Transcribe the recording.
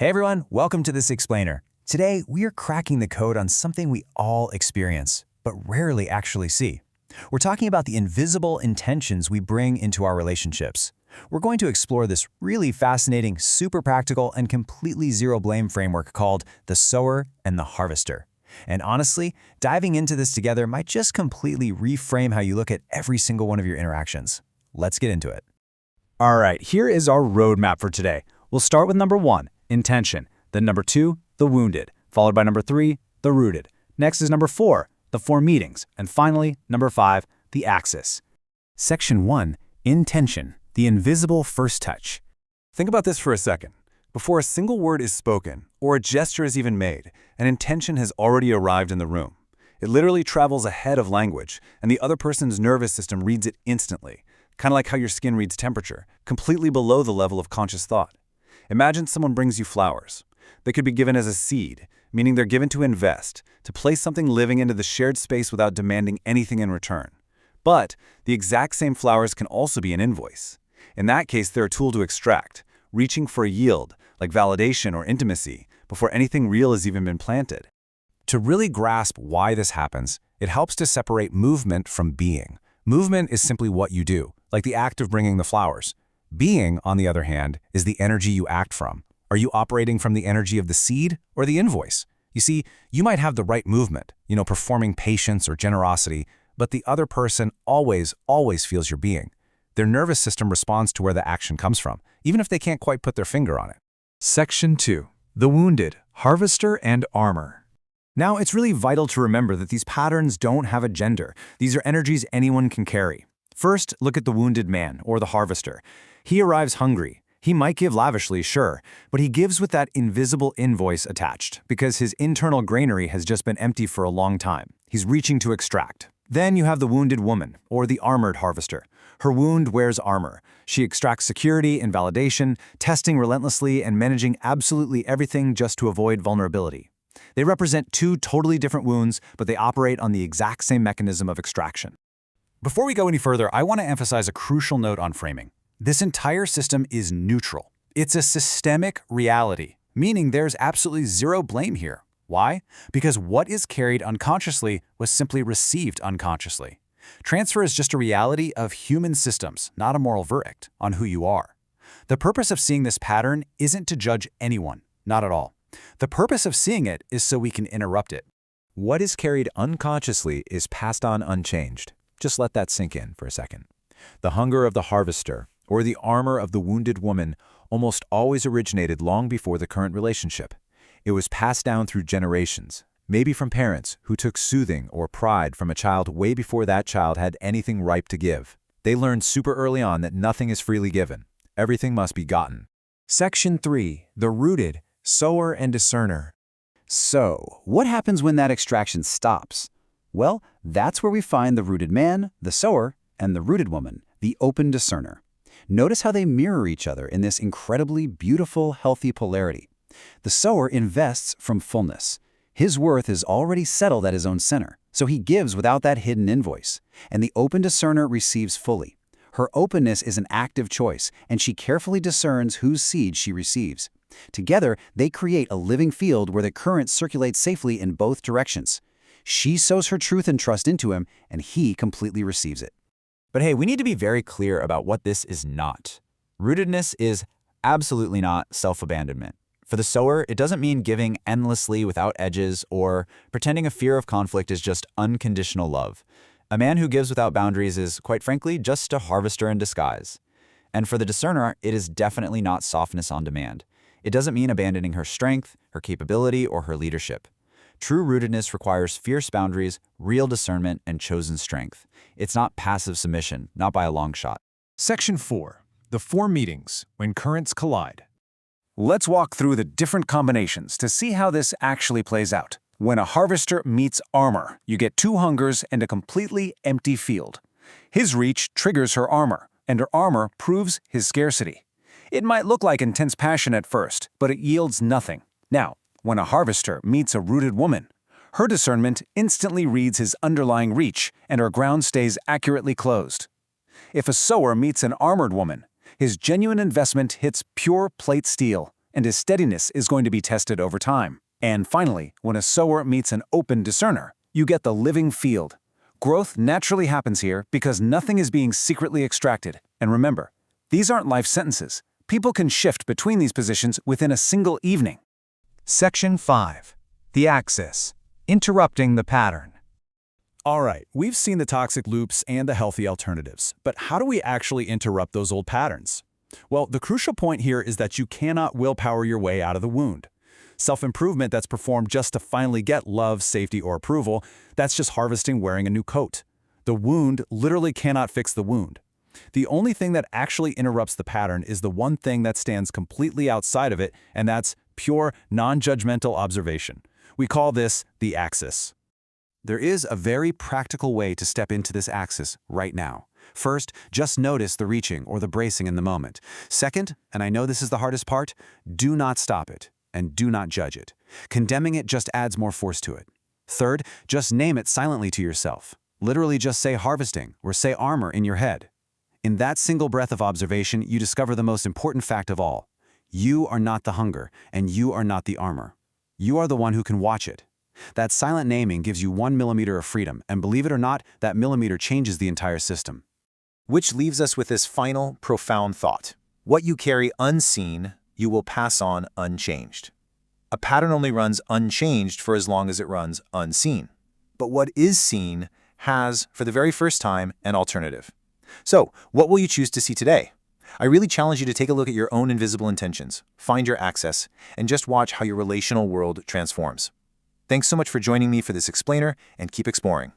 Hey everyone, welcome to this explainer. Today, we are cracking the code on something we all experience, but rarely actually see. We're talking about the invisible intentions we bring into our relationships. We're going to explore this really fascinating, super practical, and completely zero-blame framework called the Sower and the Harvester. And honestly, diving into this together might just completely reframe how you look at every single one of your interactions. Let's get into it. All right, here is our roadmap for today. We'll start with number 1, intention. Then number 2, the wounded, followed by number 3, the rooted. Next is number 4, the 4 meetings. And finally, number 5, the axis. Section 1, intention, the invisible first touch. Think about this for a second. Before a single word is spoken, or a gesture is even made, an intention has already arrived in the room. It literally travels ahead of language, and the other person's nervous system reads it instantly, kind of like how your skin reads temperature, completely below the level of conscious thought. Imagine someone brings you flowers. They could be given as a seed, meaning they're given to invest, to place something living into the shared space without demanding anything in return. But the exact same flowers can also be an invoice. In that case, they're a tool to extract, reaching for a yield, like validation or intimacy, before anything real has even been planted. To really grasp why this happens, it helps to separate movement from being. Movement is simply what you do, like the act of bringing the flowers. Being, on the other hand, is the energy you act from. Are you operating from the energy of the seed or the invoice? You see, you might have the right movement, performing patience or generosity, but the other person always feels your being. Their nervous system responds to where the action comes from, even if they can't quite put their finger on it. Section 2, the wounded, harvester and armor. Now, it's really vital to remember that these patterns don't have a gender. These are energies anyone can carry. First, look at the wounded man, or the harvester. He arrives hungry. He might give lavishly, sure, but he gives with that invisible invoice attached, because his internal granary has just been empty for a long time. He's reaching to extract. Then you have the wounded woman, or the armored harvester. Her wound wears armor. She extracts security and validation, testing relentlessly and managing absolutely everything just to avoid vulnerability. They represent 2 totally different wounds, but they operate on the exact same mechanism of extraction. Before we go any further, I want to emphasize a crucial note on framing. This entire system is neutral. It's a systemic reality, meaning there's absolutely zero blame here. Why? Because what is carried unconsciously was simply received unconsciously. Transfer is just a reality of human systems, not a moral verdict on who you are. The purpose of seeing this pattern isn't to judge anyone, not at all. The purpose of seeing it is so we can interrupt it. What is carried unconsciously is passed on unchanged. Just let that sink in for a second. The hunger of the harvester, or the armor of the wounded woman, almost always originated long before the current relationship. It was passed down through generations, maybe from parents who took soothing or pride from a child way before that child had anything ripe to give. They learned super early on that nothing is freely given. Everything must be gotten. Section 3, the rooted, sower and discerner. So, what happens when that extraction stops? Well, that's where we find the rooted man, the sower, and the rooted woman, the open discerner. Notice how they mirror each other in this incredibly beautiful, healthy polarity. The sower invests from fullness. His worth is already settled at his own center, so he gives without that hidden invoice. And the open discerner receives fully. Her openness is an active choice, and she carefully discerns whose seed she receives. Together, they create a living field where the current circulates safely in both directions. She sows her truth and trust into him, and he completely receives it. But hey, we need to be very clear about what this is not. Rootedness is absolutely not self-abandonment. For the sower, it doesn't mean giving endlessly without edges or pretending a fear of conflict is just unconditional love. A man who gives without boundaries is, quite frankly, just a harvester in disguise. And for the discerner, it is definitely not softness on demand. It doesn't mean abandoning her strength, her capability, or her leadership. True rootedness requires fierce boundaries, real discernment, and chosen strength. It's not passive submission, not by a long shot. Section 4, the 4 meetings, when currents collide. Let's walk through the different combinations to see how this actually plays out. When a harvester meets armor, you get 2 hungers and a completely empty field. His reach triggers her armor, and her armor proves his scarcity. It might look like intense passion at first, but it yields nothing. Now, when a harvester meets a rooted woman, her discernment instantly reads his underlying reach, and her ground stays accurately closed. If a sower meets an armored woman, his genuine investment hits pure plate steel, and his steadiness is going to be tested over time. And finally, when a sower meets an open discerner, you get the living field. Growth naturally happens here because nothing is being secretly extracted. And remember, these aren't life sentences. People can shift between these positions within a single evening. Section 5. The axis. Interrupting the pattern. All right, we've seen the toxic loops and the healthy alternatives, but how do we actually interrupt those old patterns? Well, the crucial point here is that you cannot willpower your way out of the wound. Self-improvement that's performed just to finally get love, safety, or approval, that's just harvesting wearing a new coat. The wound literally cannot fix the wound. The only thing that actually interrupts the pattern is the one thing that stands completely outside of it, and that's pure, non-judgmental observation. We call this the axis. There is a very practical way to step into this axis right now. First, just notice the reaching or the bracing in the moment. Second, and I know this is the hardest part, do not stop it and do not judge it. Condemning it just adds more force to it. Third, just name it silently to yourself. Literally just say harvesting or say armor in your head. In that single breath of observation, you discover the most important fact of all. You are not the hunger, and you are not the armor. You are the one who can watch it. That silent naming gives you 1 millimeter of freedom, and believe it or not, that millimeter changes the entire system. Which leaves us with this final, profound thought. What you carry unseen, you will pass on unchanged. A pattern only runs unchanged for as long as it runs unseen. But what is seen has, for the very first time, an alternative. So, what will you choose to see today? I really challenge you to take a look at your own invisible intentions, find your access, and just watch how your relational world transforms. Thanks so much for joining me for this explainer, and keep exploring.